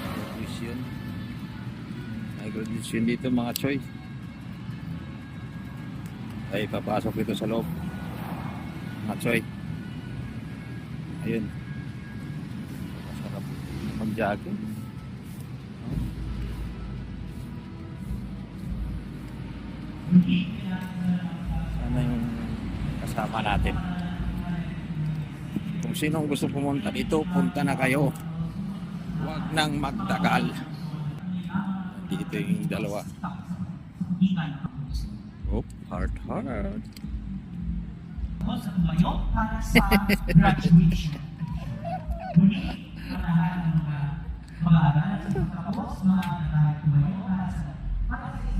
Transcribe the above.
Graduation. May graduation dito mga choy. Ay papasok dito sa loob. Mga choy. Ayun. Masarap mag-jogging. Sana yung kasama natin. Kung sinong gusto pumunta dito, punta na kayo. Huwag nang magtagal. Dito yung dalawa. Oh, heart. Tumayo para sa graduation. Muli, manahan ng mga mag-aaral sa pagkatapos, mga tumayo para sa graduation.